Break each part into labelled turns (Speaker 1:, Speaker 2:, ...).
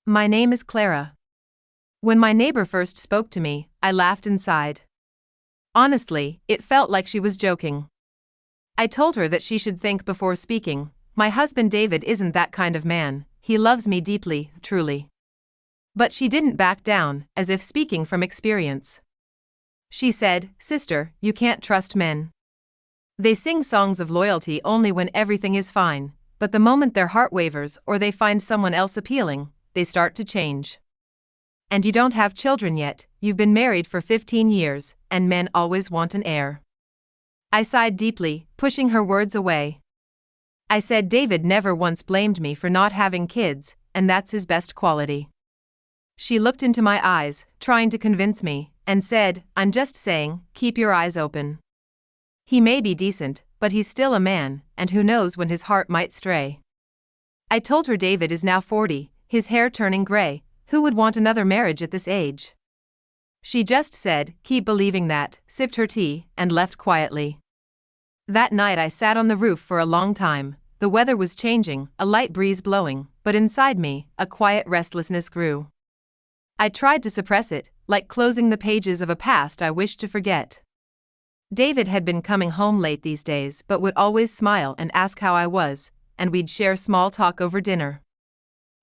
Speaker 1: My name is Clara. When my neighbor first spoke to me, I laughed and sighed. Honestly, it felt like she was joking. I told her that she should think before speaking. My husband David isn't that kind of man, he loves me deeply, truly. But she didn't back down, as if speaking from experience. She said, "Sister, you can't trust men. They sing songs of loyalty only when everything is fine, but the moment their heart wavers or they find someone else appealing, they start to change. And you don't have children yet, you've been married for 15 years, and men always want an heir." I sighed deeply, pushing her words away. I said David never once blamed me for not having kids, and that's his best quality. She looked into my eyes, trying to convince me, and said, "I'm just saying, keep your eyes open. He may be decent, but he's still a man, and who knows when his heart might stray." I told her David is now 40, his hair turning gray. Who would want another marriage at this age? She just said, "Keep believing that," sipped her tea, and left quietly. That night I sat on the roof for a long time. The weather was changing, a light breeze blowing, but inside me, a quiet restlessness grew. I tried to suppress it, like closing the pages of a past I wished to forget. David had been coming home late these days but would always smile and ask how I was, and we'd share small talk over dinner.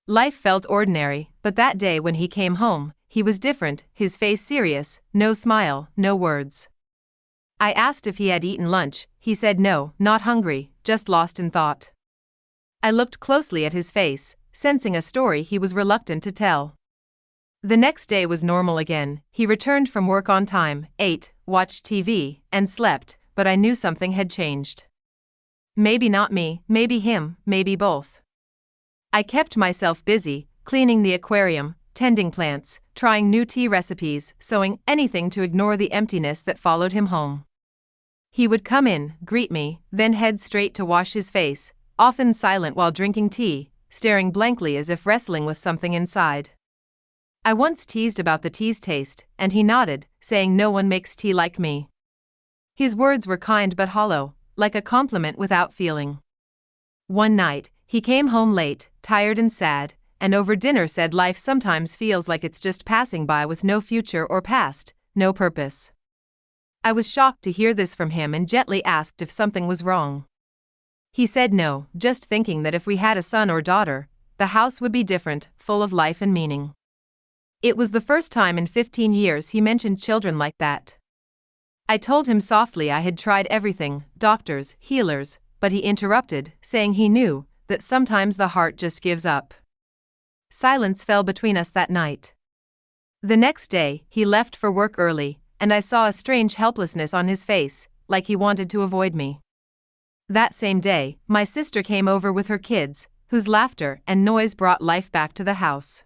Speaker 1: Life felt ordinary, but that day when he came home, he was different, his face serious, no smile, no words. I asked if he had eaten lunch. He said no, not hungry, just lost in thought. I looked closely at his face, sensing a story he was reluctant to tell. The next day was normal again. He returned from work on time, ate, watched TV, and slept, but I knew something had changed. Maybe not me, maybe him, maybe both. I kept myself busy, cleaning the aquarium, tending plants, trying new tea recipes, sewing, anything to ignore the emptiness that followed him home. He would come in, greet me, then head straight to wash his face, often silent while drinking tea, staring blankly as if wrestling with something inside. I once teased about the tea's taste, and he nodded, saying no one makes tea like me. His words were kind but hollow, like a compliment without feeling. One night, he came home late, tired and sad, and over dinner said life sometimes feels like it's just passing by with no future or past, no purpose. I was shocked to hear this from him and gently asked if something was wrong. He said no, just thinking that if we had a son or daughter, the house would be different, full of life and meaning. It was the first time in 15 years he mentioned children like that. I told him softly I had tried everything, doctors, healers, but he interrupted, saying he knew that sometimes the heart just gives up. Silence fell between us that night. The next day, he left for work early, and I saw a strange helplessness on his face, like he wanted to avoid me. That same day, my sister came over with her kids, whose laughter and noise brought life back to the house.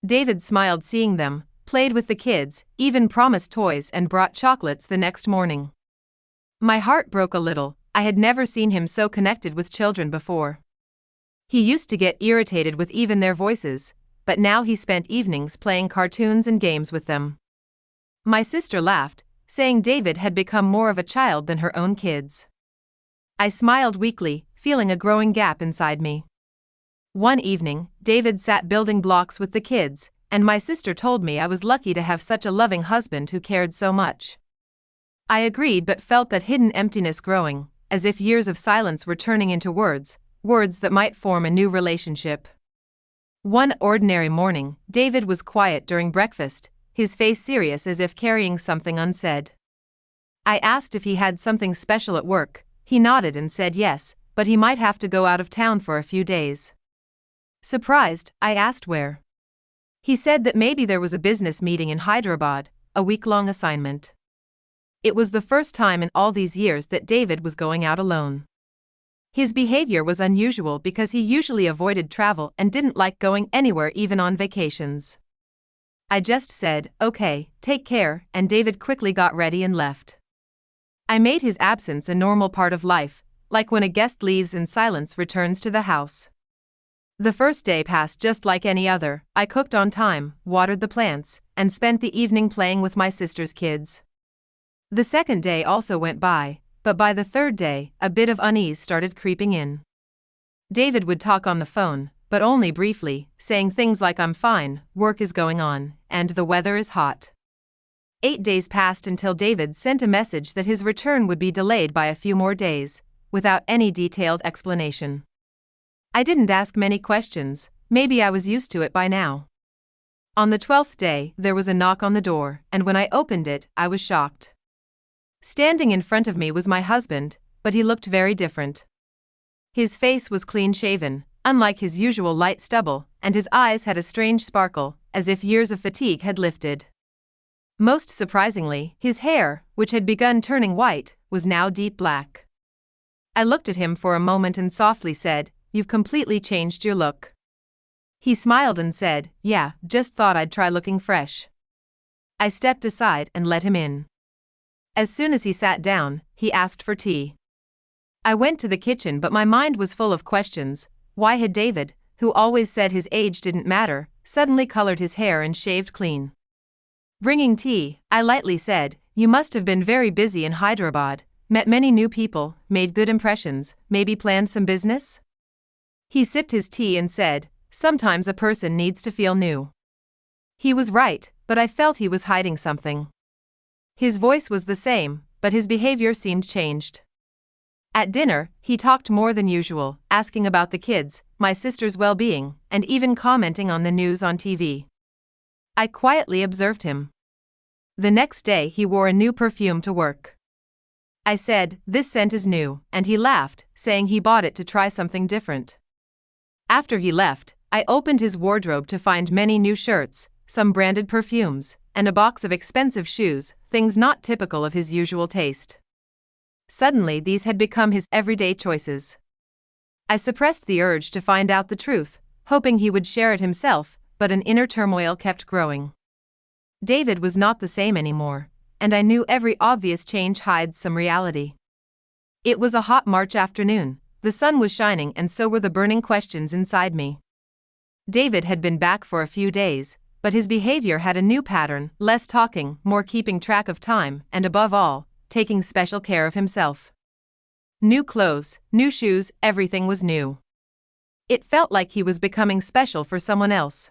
Speaker 1: David smiled seeing them, played with the kids, even promised toys and brought chocolates the next morning. My heart broke a little. I had never seen him so connected with children before. He used to get irritated with even their voices, but now he spent evenings playing cartoons and games with them. My sister laughed, saying David had become more of a child than her own kids. I smiled weakly, feeling a growing gap inside me. One evening, David sat building blocks with the kids, and my sister told me I was lucky to have such a loving husband who cared so much. I agreed but felt that hidden emptiness growing, as if years of silence were turning into words that might form a new relationship. One ordinary morning, David was quiet during breakfast, his face serious as if carrying something unsaid. I asked if he had something special at work. He nodded and said yes, but he might have to go out of town for a few days. Surprised, I asked where. He said that maybe there was a business meeting in Hyderabad, a week-long assignment. It was the first time in all these years that David was going out alone. His behavior was unusual because he usually avoided travel and didn't like going anywhere even on vacations. I just said, "Okay, take care," and David quickly got ready and left. I made his absence a normal part of life, like when a guest leaves and silence returns to the house. The first day passed just like any other. I cooked on time, watered the plants, and spent the evening playing with my sister's kids. The second day also went by, but by the third day, a bit of unease started creeping in. David would talk on the phone, but only briefly, saying things like I'm fine, work is going on, and the weather is hot. 8 days passed until David sent a message that his return would be delayed by a few more days, without any detailed explanation. I didn't ask many questions, maybe I was used to it by now. On the 12th day, there was a knock on the door, and when I opened it, I was shocked. Standing in front of me was my husband, but he looked very different. His face was clean-shaven, unlike his usual light stubble, and his eyes had a strange sparkle, as if years of fatigue had lifted. Most surprisingly, his hair, which had begun turning white, was now deep black. I looked at him for a moment and softly said, "You've completely changed your look." He smiled and said, "Yeah, just thought I'd try looking fresh." I stepped aside and let him in. As soon as he sat down, he asked for tea. I went to the kitchen, but my mind was full of questions. Why had David, who always said his age didn't matter, suddenly colored his hair and shaved clean? Bringing tea, I lightly said, "You must have been very busy in Hyderabad, met many new people, made good impressions, maybe planned some business?" He sipped his tea and said, "Sometimes a person needs to feel new." He was right, but I felt he was hiding something. His voice was the same, but his behavior seemed changed. At dinner, he talked more than usual, asking about the kids, my sister's well-being, and even commenting on the news on TV. I quietly observed him. The next day he wore a new perfume to work. I said, "This scent is new," and he laughed, saying he bought it to try something different. After he left, I opened his wardrobe to find many new shirts, some branded perfumes, and a box of expensive shoes, things not typical of his usual taste. Suddenly these had become his everyday choices. I suppressed the urge to find out the truth, hoping he would share it himself, but an inner turmoil kept growing. David was not the same anymore, and I knew every obvious change hides some reality. It was a hot March afternoon, the sun was shining and so were the burning questions inside me. David had been back for a few days, but his behavior had a new pattern, less talking, more keeping track of time, and above all, taking special care of himself. New clothes, new shoes, everything was new. It felt like he was becoming special for someone else.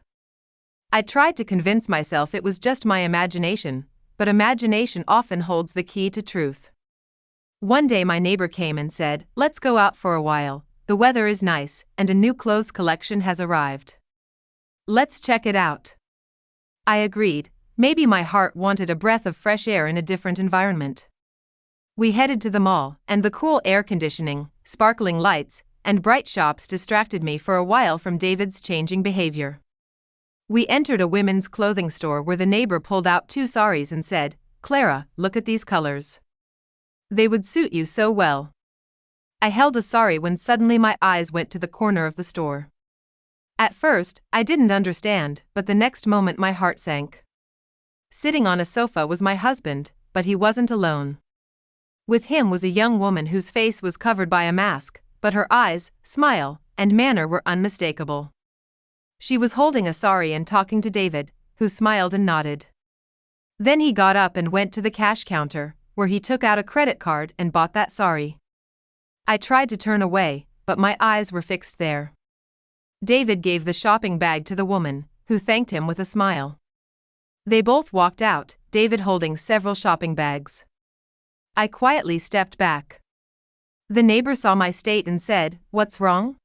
Speaker 1: I tried to convince myself it was just my imagination, but imagination often holds the key to truth. One day my neighbor came and said, "Let's go out for a while, the weather is nice, and a new clothes collection has arrived. Let's check it out." I agreed, maybe my heart wanted a breath of fresh air in a different environment. We headed to the mall, and the cool air conditioning, sparkling lights, and bright shops distracted me for a while from David's changing behavior. We entered a women's clothing store where the neighbor pulled out 2 saris and said, "Clara, look at these colors. They would suit you so well." I held a sari when suddenly my eyes went to the corner of the store. At first, I didn't understand, but the next moment my heart sank. Sitting on a sofa was my husband, but he wasn't alone. With him was a young woman whose face was covered by a mask, but her eyes, smile, and manner were unmistakable. She was holding a sari and talking to David, who smiled and nodded. Then he got up and went to the cash counter, where he took out a credit card and bought that sari. I tried to turn away, but my eyes were fixed there. David gave the shopping bag to the woman, who thanked him with a smile. They both walked out, David holding several shopping bags. I quietly stepped back. The neighbor saw my state and said, "What's wrong?"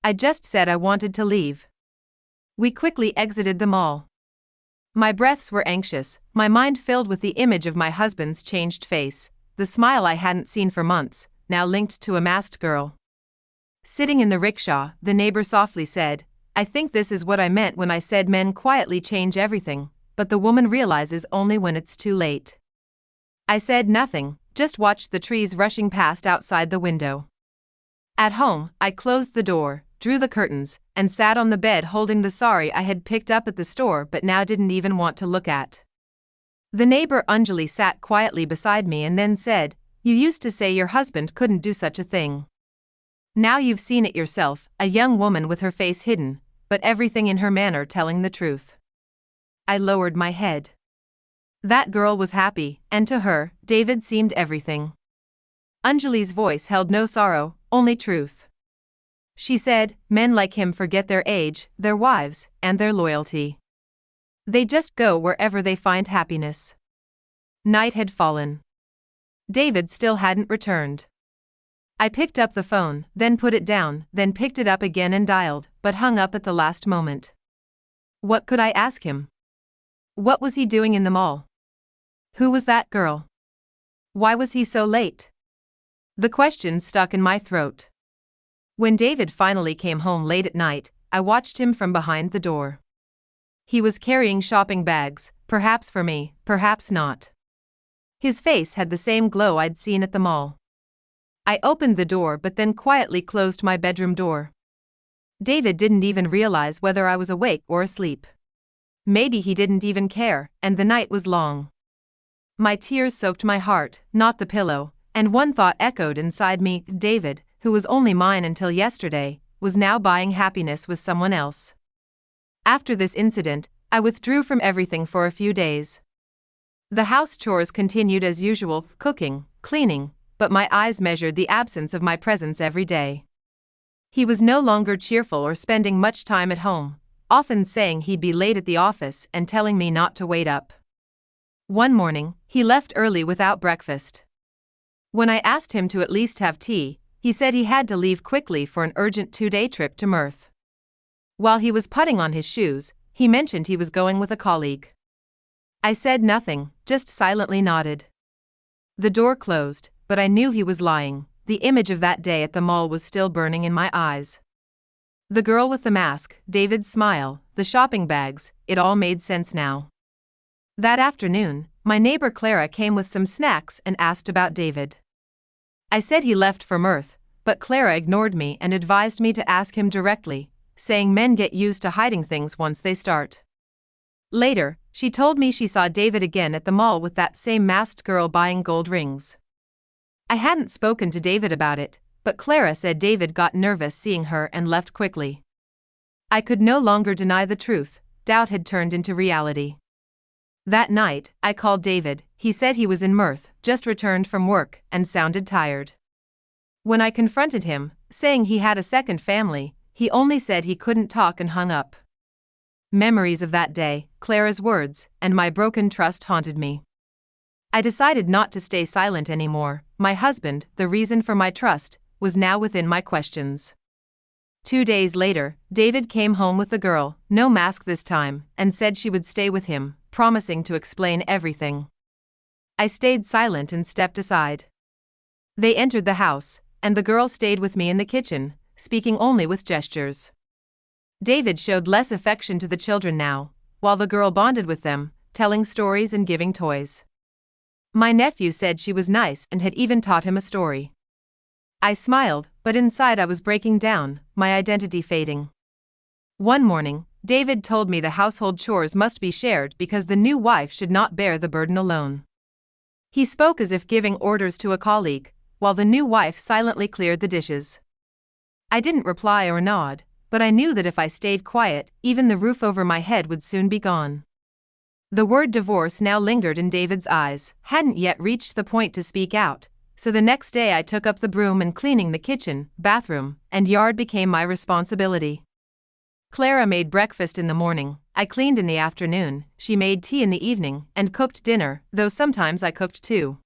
Speaker 1: I just said I wanted to leave. We quickly exited the mall. My breaths were anxious, my mind filled with the image of my husband's changed face, the smile I hadn't seen for months, now linked to a masked girl. Sitting in the rickshaw, the neighbor softly said, "I think this is what I meant when I said men quietly change everything, but the woman realizes only when it's too late." I said nothing, just watched the trees rushing past outside the window. At home, I closed the door, drew the curtains, and sat on the bed holding the sari I had picked up at the store but now didn't even want to look at. The neighbor Anjali sat quietly beside me and then said, "You used to say your husband couldn't do such a thing. Now you've seen it yourself, a young woman with her face hidden, but everything in her manner telling the truth." I lowered my head. That girl was happy, and to her, David seemed everything. Anjali's voice held no sorrow, only truth. She said, men like him forget their age, their wives, and their loyalty. They just go wherever they find happiness. Night had fallen. David still hadn't returned. I picked up the phone, then put it down, then picked it up again and dialed, but hung up at the last moment. What could I ask him? What was he doing in the mall? Who was that girl? Why was he so late? The question stuck in my throat. When David finally came home late at night, I watched him from behind the door. He was carrying shopping bags, perhaps for me, perhaps not. His face had the same glow I'd seen at the mall. I opened the door but then quietly closed my bedroom door. David didn't even realize whether I was awake or asleep. Maybe he didn't even care, and the night was long. My tears soaked my heart, not the pillow, and one thought echoed inside me: David, who was only mine until yesterday, was now buying happiness with someone else. After this incident, I withdrew from everything for a few days. The house chores continued as usual, cooking, cleaning, but my eyes measured the absence of my presence every day. He was no longer cheerful or spending much time at home, often saying he'd be late at the office and telling me not to wait up. One morning, he left early without breakfast. When I asked him to at least have tea, he said he had to leave quickly for an urgent 2-day trip to Mirth. While he was putting on his shoes, he mentioned he was going with a colleague. I said nothing, just silently nodded. The door closed, but I knew he was lying. The image of that day at the mall was still burning in my eyes. The girl with the mask, David's smile, the shopping bags, it all made sense now. That afternoon, my neighbor Clara came with some snacks and asked about David. I said he left for Mirth, but Clara ignored me and advised me to ask him directly, saying men get used to hiding things once they start. Later, she told me she saw David again at the mall with that same masked girl buying gold rings. I hadn't spoken to David about it, but Clara said David got nervous seeing her and left quickly. I could no longer deny the truth. Doubt had turned into reality. That night, I called David. He said he was in Mirth, just returned from work, and sounded tired. When I confronted him, saying he had a second family, he only said he couldn't talk and hung up. Memories of that day, Clara's words, and my broken trust haunted me. I decided not to stay silent anymore. My husband, the reason for my trust, was now within my questions. 2 days later, David came home with the girl, no mask this time, and said she would stay with him, promising to explain everything. I stayed silent and stepped aside. They entered the house, and the girl stayed with me in the kitchen, speaking only with gestures. David showed less affection to the children now, while the girl bonded with them, telling stories and giving toys. My nephew said she was nice and had even taught him a story. I smiled, but inside I was breaking down, my identity fading. One morning, David told me the household chores must be shared because the new wife should not bear the burden alone. He spoke as if giving orders to a colleague, while the new wife silently cleared the dishes. I didn't reply or nod, but I knew that if I stayed quiet, even the roof over my head would soon be gone. The word divorce now lingered in David's eyes, hadn't yet reached the point to speak out, so the next day I took up the broom and cleaning the kitchen, bathroom, and yard became my responsibility. Clara made breakfast in the morning, I cleaned in the afternoon, she made tea in the evening, and cooked dinner, though sometimes I cooked too.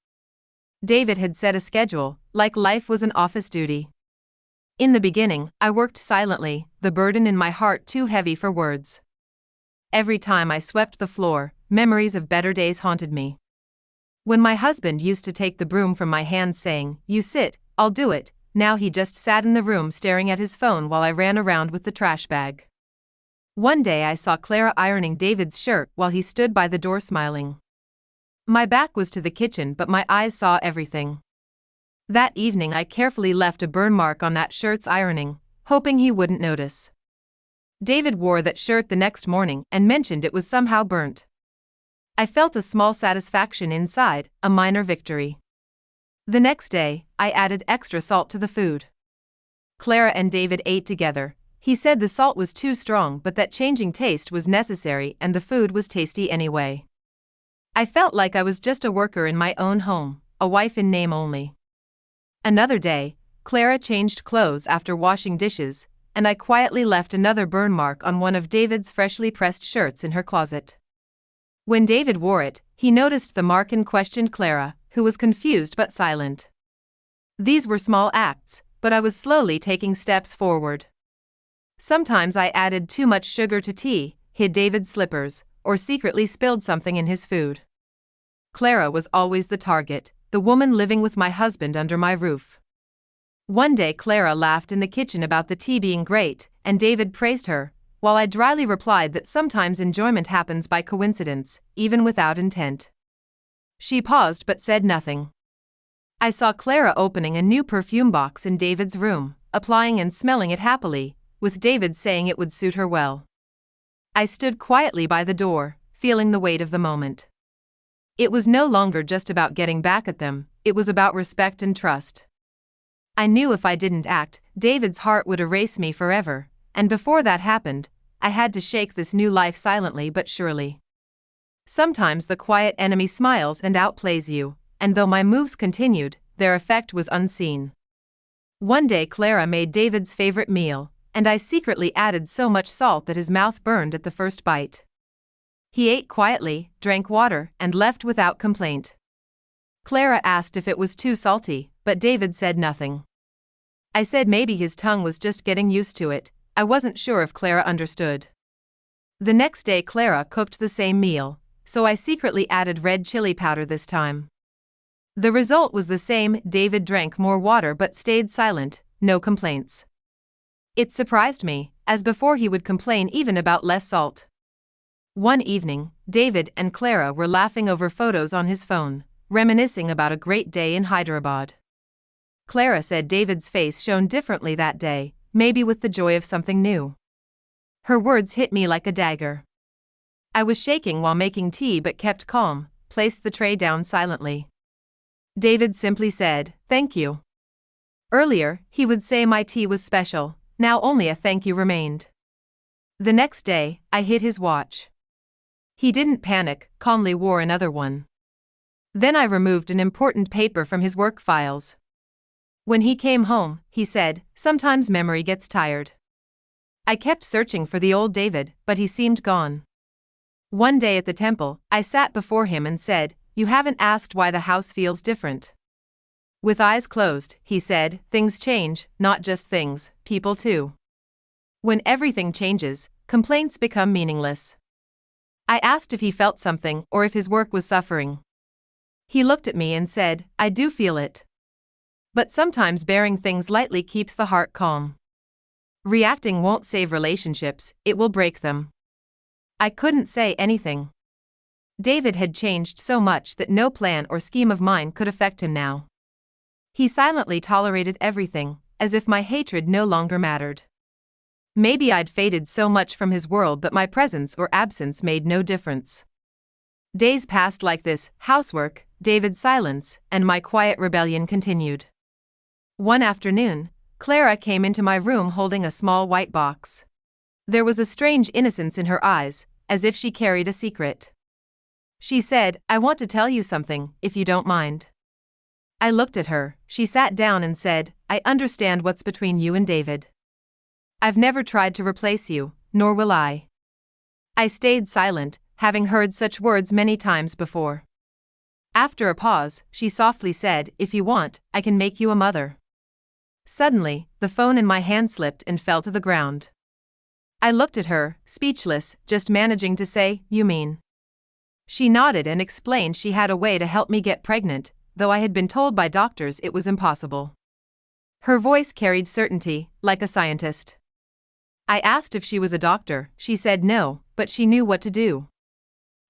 Speaker 1: David had set a schedule, like life was an office duty. In the beginning, I worked silently, the burden in my heart too heavy for words. Every time I swept the floor, memories of better days haunted me. When my husband used to take the broom from my hands saying, "You sit, I'll do it," now he just sat in the room staring at his phone while I ran around with the trash bag. One day I saw Clara ironing David's shirt while he stood by the door smiling. My back was to the kitchen but my eyes saw everything. That evening I carefully left a burn mark on that shirt's ironing, hoping he wouldn't notice. David wore that shirt the next morning and mentioned it was somehow burnt. I felt a small satisfaction inside, a minor victory. The next day, I added extra salt to the food. Clara and David ate together. He said the salt was too strong but that changing taste was necessary and the food was tasty anyway. I felt like I was just a worker in my own home, a wife in name only. Another day, Clara changed clothes after washing dishes, and I quietly left another burn mark on one of David's freshly pressed shirts in her closet. When David wore it, he noticed the mark and questioned Clara, who was confused but silent. These were small acts, but I was slowly taking steps forward. Sometimes I added too much sugar to tea, hid David's slippers, or secretly spilled something in his food. Clara was always the target, the woman living with my husband under my roof. One day Clara laughed in the kitchen about the tea being great, and David praised her, while I dryly replied that sometimes enjoyment happens by coincidence, even without intent. She paused but said nothing. I saw Clara opening a new perfume box in David's room, applying and smelling it happily, with David saying it would suit her well. I stood quietly by the door, feeling the weight of the moment. It was no longer just about getting back at them, it was about respect and trust. I knew if I didn't act, David's heart would erase me forever, and before that happened, I had to shake this new life silently but surely. Sometimes the quiet enemy smiles and outplays you, and though my moves continued, their effect was unseen. One day Clara made David's favorite meal, and I secretly added so much salt that his mouth burned at the first bite. He ate quietly, drank water, and left without complaint. Clara asked if it was too salty, but David said nothing. I said maybe his tongue was just getting used to it. I wasn't sure if Clara understood. The next day Clara cooked the same meal, so I secretly added red chili powder this time. The result was the same. David drank more water but stayed silent, no complaints. It surprised me, as before he would complain even about less salt. One evening, David and Clara were laughing over photos on his phone, reminiscing about a great day in Hyderabad. Clara said David's face shone differently that day, maybe with the joy of something new. Her words hit me like a dagger. I was shaking while making tea but kept calm, placed the tray down silently. David simply said, "Thank you." Earlier, he would say my tea was special, now only a thank you remained. The next day, I hid his watch. He didn't panic, calmly wore another one. Then I removed an important paper from his work files. When he came home, he said, "Sometimes memory gets tired." I kept searching for the old David, but he seemed gone. One day at the temple, I sat before him and said, "You haven't asked why the house feels different." With eyes closed, he said, "Things change, not just things, people too. When everything changes, complaints become meaningless." I asked if he felt something or if his work was suffering. He looked at me and said, "I do feel it. But sometimes bearing things lightly keeps the heart calm. Reacting won't save relationships, it will break them." I couldn't say anything. David had changed so much that no plan or scheme of mine could affect him now. He silently tolerated everything, as if my hatred no longer mattered. Maybe I'd faded so much from his world that my presence or absence made no difference. Days passed like this: housework, David's silence, and my quiet rebellion continued. One afternoon, Clara came into my room holding a small white box. There was a strange innocence in her eyes, as if she carried a secret. She said, "I want to tell you something, if you don't mind." I looked at her. She sat down and said, "I understand what's between you and David. I've never tried to replace you, nor will I." I stayed silent, having heard such words many times before. After a pause, she softly said, "If you want, I can make you a mother." Suddenly, the phone in my hand slipped and fell to the ground. I looked at her, speechless, just managing to say, "You mean?" She nodded and explained she had a way to help me get pregnant, though I had been told by doctors it was impossible. Her voice carried certainty, like a scientist. I asked if she was a doctor. She said no, but she knew what to do.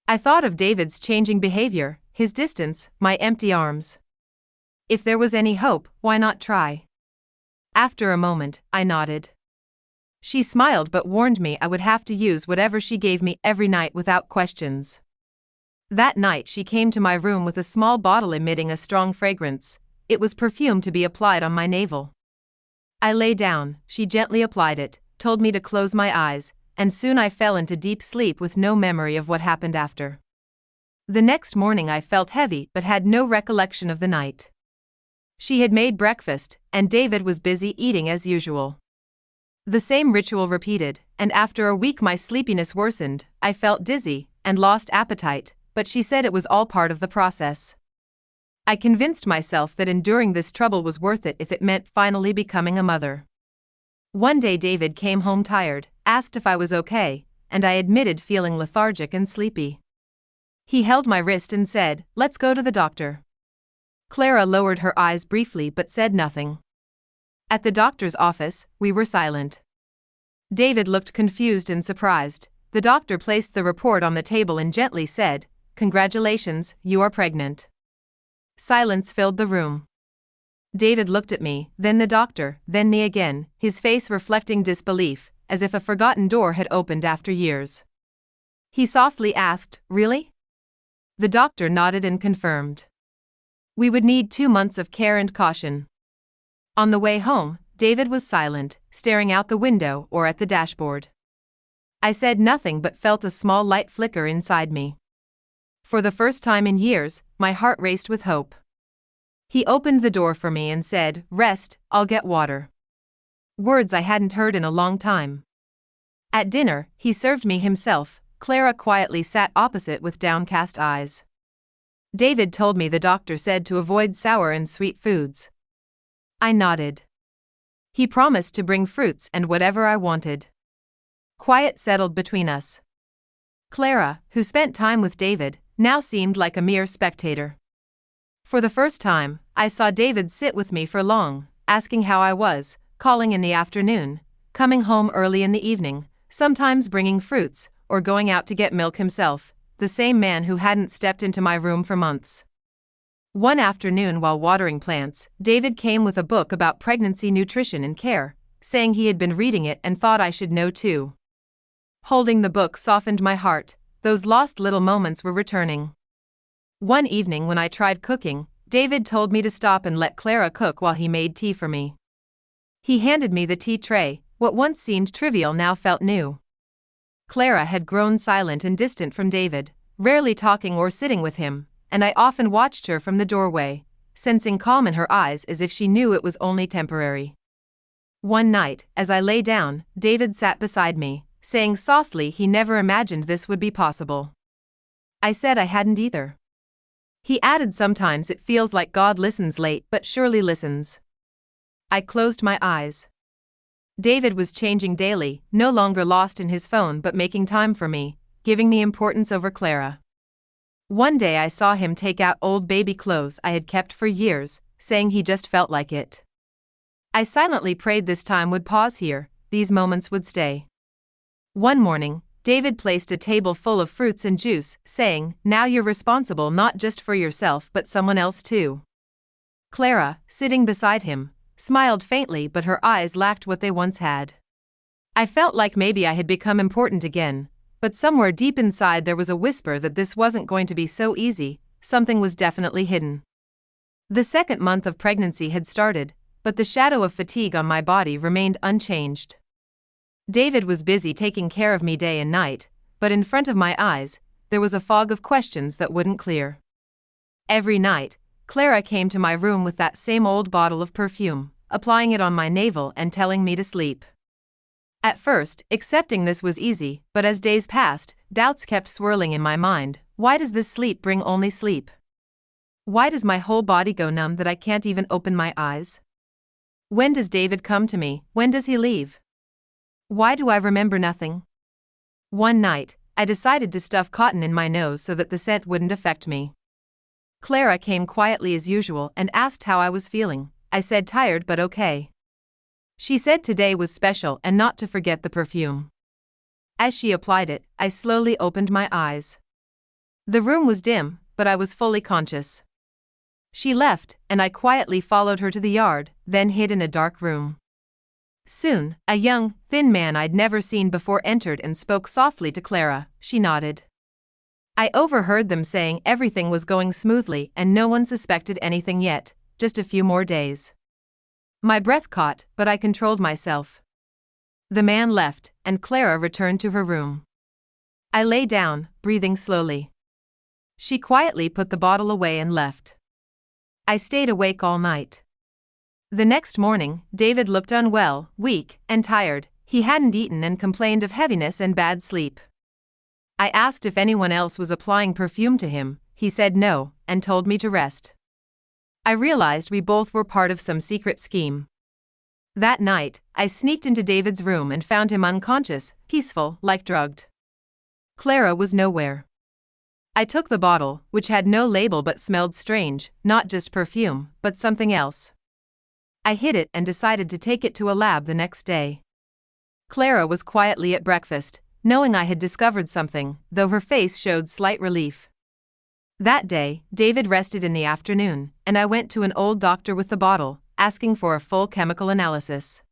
Speaker 1: I thought of David's changing behavior, his distance, my empty arms. If there was any hope, why not try? After a moment, I nodded. She smiled but warned me I would have to use whatever she gave me every night without questions. That night she came to my room with a small bottle emitting a strong fragrance. It was perfume to be applied on my navel. I lay down, she gently applied it, told me to close my eyes, and soon I fell into deep sleep with no memory of what happened after. The next morning I felt heavy but had no recollection of the night. She had made breakfast, and David was busy eating as usual. The same ritual repeated, and after a week my sleepiness worsened, I felt dizzy, and lost appetite, but she said it was all part of the process. I convinced myself that enduring this trouble was worth it if it meant finally becoming a mother. One day David came home tired, asked if I was okay, and I admitted feeling lethargic and sleepy. He held my wrist and said, "Let's go to the doctor." Clara lowered her eyes briefly but said nothing. At the doctor's office, we were silent. David looked confused and surprised. The doctor placed the report on the table and gently said, "Congratulations, you are pregnant." Silence filled the room. David looked at me, then the doctor, then me again, his face reflecting disbelief, as if a forgotten door had opened after years. He softly asked, "Really?" The doctor nodded and confirmed. We would need 2 months of care and caution. On the way home, David was silent, staring out the window or at the dashboard. I said nothing but felt a small light flicker inside me. For the first time in years, my heart raced with hope. He opened the door for me and said, "Rest, I'll get water." Words I hadn't heard in a long time. At dinner, he served me himself. Clara quietly sat opposite with downcast eyes. David told me the doctor said to avoid sour and sweet foods. I nodded. He promised to bring fruits and whatever I wanted. Quiet settled between us. Clara, who spent time with David, now seemed like a mere spectator. For the first time, I saw David sit with me for long, asking how I was, calling in the afternoon, coming home early in the evening, sometimes bringing fruits, or going out to get milk himself, the same man who hadn't stepped into my room for months. One afternoon while watering plants, David came with a book about pregnancy nutrition and care, saying he had been reading it and thought I should know too. Holding the book softened my heart, those lost little moments were returning. One evening when I tried cooking, David told me to stop and let Clara cook while he made tea for me. He handed me the tea tray. What once seemed trivial now felt new. Clara had grown silent and distant from David, rarely talking or sitting with him, and I often watched her from the doorway, sensing calm in her eyes as if she knew it was only temporary. One night, as I lay down, David sat beside me, saying softly he never imagined this would be possible. I said I hadn't either. He added, "Sometimes it feels like God listens late but surely listens." I closed my eyes. David was changing daily, no longer lost in his phone but making time for me, giving me importance over Clara. One day I saw him take out old baby clothes I had kept for years, saying he just felt like it. I silently prayed this time would pause here, these moments would stay. One morning, David placed a table full of fruits and juice, saying, "Now you're responsible not just for yourself but someone else too." Clara, sitting beside him, smiled faintly but her eyes lacked what they once had. I felt like maybe I had become important again, but somewhere deep inside there was a whisper that this wasn't going to be so easy, something was definitely hidden. The second month of pregnancy had started, but the shadow of fatigue on my body remained unchanged. David was busy taking care of me day and night, but in front of my eyes, there was a fog of questions that wouldn't clear. Every night, Clara came to my room with that same old bottle of perfume, applying it on my navel and telling me to sleep. At first, accepting this was easy, but as days passed, doubts kept swirling in my mind. Why does this sleep bring only sleep? Why does my whole body go numb that I can't even open my eyes? When does David come to me? When does he leave? Why do I remember nothing? One night, I decided to stuff cotton in my nose so that the scent wouldn't affect me. Clara came quietly as usual and asked how I was feeling. I said tired but okay. She said today was special and not to forget the perfume. As she applied it, I slowly opened my eyes. The room was dim, but I was fully conscious. She left, and I quietly followed her to the yard, then hid in a dark room. Soon, a young, thin man I'd never seen before entered and spoke softly to Clara. She nodded. I overheard them saying everything was going smoothly and no one suspected anything yet, just a few more days. My breath caught, but I controlled myself. The man left, and Clara returned to her room. I lay down, breathing slowly. She quietly put the bottle away and left. I stayed awake all night. The next morning, David looked unwell, weak, and tired. He hadn't eaten and complained of heaviness and bad sleep. I asked if anyone else was applying perfume to him. He said no, and told me to rest. I realized we both were part of some secret scheme. That night, I sneaked into David's room and found him unconscious, peaceful, like drugged. Clara was nowhere. I took the bottle, which had no label but smelled strange, not just perfume, but something else. I hid it and decided to take it to a lab the next day. Clara was quietly at breakfast, knowing I had discovered something, though her face showed slight relief. That day, David rested in the afternoon, and I went to an old doctor with the bottle, asking for a full chemical analysis.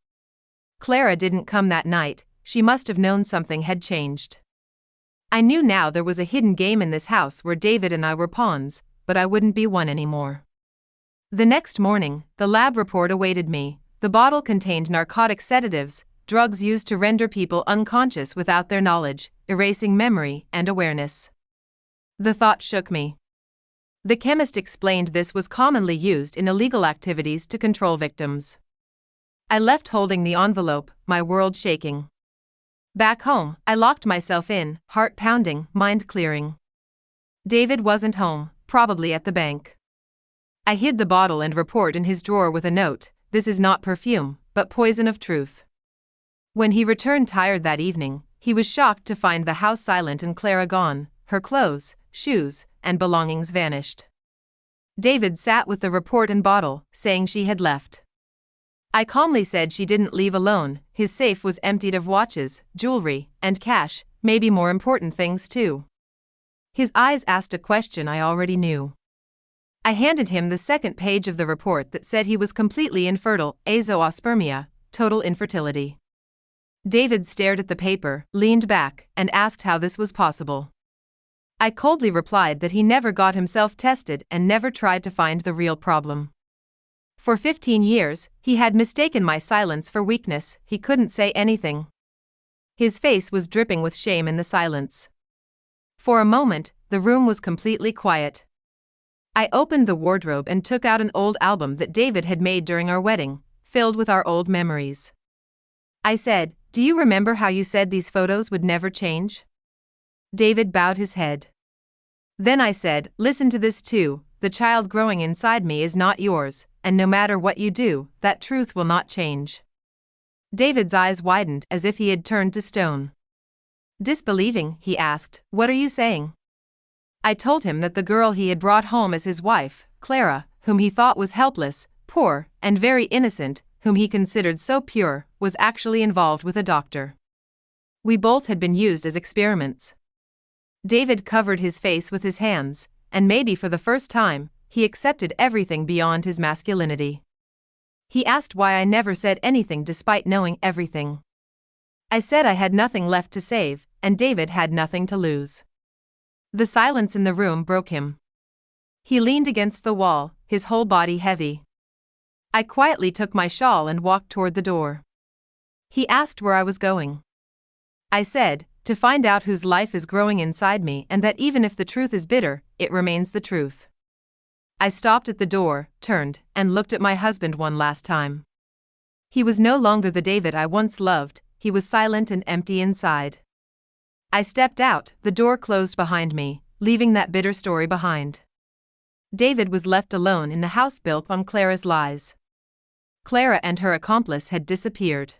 Speaker 1: Clara didn't come that night. She must have known something had changed. I knew now there was a hidden game in this house where David and I were pawns, but I wouldn't be one anymore. The next morning, the lab report awaited me. The bottle contained narcotic sedatives, drugs used to render people unconscious without their knowledge, erasing memory and awareness. The thought shook me. The chemist explained this was commonly used in illegal activities to control victims. I left holding the envelope, my world shaking. Back home, I locked myself in, heart pounding, mind clearing. David wasn't home, probably at the bank. I hid the bottle and report in his drawer with a note: "This is not perfume, but poison of truth." When he returned tired that evening, he was shocked to find the house silent and Clara gone, her clothes, shoes, and belongings vanished. David sat with the report and bottle, saying she had left. I calmly said she didn't leave alone. His safe was emptied of watches, jewelry, and cash, maybe more important things too. His eyes asked a question I already knew. I handed him the second page of the report that said he was completely infertile, azoospermia, total infertility. David stared at the paper, leaned back, and asked how this was possible. I coldly replied that he never got himself tested and never tried to find the real problem. For 15 years, he had mistaken my silence for weakness. He couldn't say anything. His face was dripping with shame in the silence. For a moment, the room was completely quiet. I opened the wardrobe and took out an old album that David had made during our wedding, filled with our old memories. I said, "Do you remember how you said these photos would never change?" David bowed his head. Then I said, "Listen to this too. The child growing inside me is not yours, and no matter what you do, that truth will not change." David's eyes widened as if he had turned to stone. Disbelieving, he asked, "What are you saying?" I told him that the girl he had brought home as his wife, Clara, whom he thought was helpless, poor, and very innocent, whom he considered so pure, was actually involved with a doctor. We both had been used as experiments. David covered his face with his hands, and maybe for the first time, he accepted everything beyond his masculinity. He asked why I never said anything despite knowing everything. I said I had nothing left to save, and David had nothing to lose. The silence in the room broke him. He leaned against the wall, his whole body heavy. I quietly took my shawl and walked toward the door. He asked where I was going. I said, "To find out whose life is growing inside me, and that even if the truth is bitter, it remains the truth." I stopped at the door, turned, and looked at my husband one last time. He was no longer the David I once loved. He was silent and empty inside. I stepped out, the door closed behind me, leaving that bitter story behind. David was left alone in the house built on Clara's lies. Clara and her accomplice had disappeared.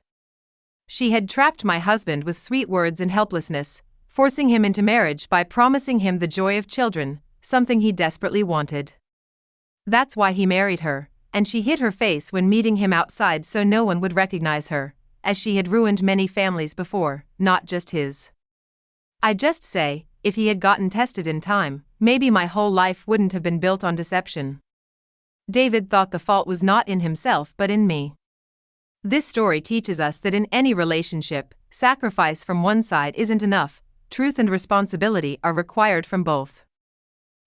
Speaker 1: She had trapped my husband with sweet words and helplessness, forcing him into marriage by promising him the joy of children, something he desperately wanted. That's why he married her, and she hid her face when meeting him outside so no one would recognize her, as she had ruined many families before, not just his. I just say, if he had gotten tested in time, maybe my whole life wouldn't have been built on deception. David thought the fault was not in himself but in me. This story teaches us that in any relationship, sacrifice from one side isn't enough. Truth and responsibility are required from both.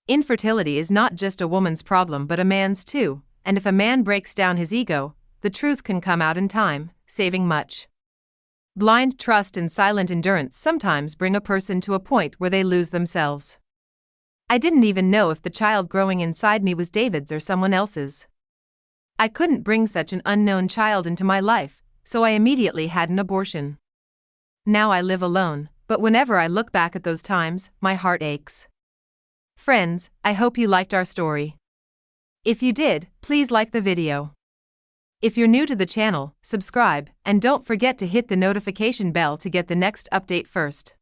Speaker 1: Infertility is not just a woman's problem but a man's too, and if a man breaks down his ego, the truth can come out in time, saving much. Blind trust and silent endurance sometimes bring a person to a point where they lose themselves. I didn't even know if the child growing inside me was David's or someone else's. I couldn't bring such an unknown child into my life, so I immediately had an abortion. Now I live alone, but whenever I look back at those times, my heart aches. Friends, I hope you liked our story. If you did, please like the video. If you're new to the channel, subscribe, and don't forget to hit the notification bell to get the next update first.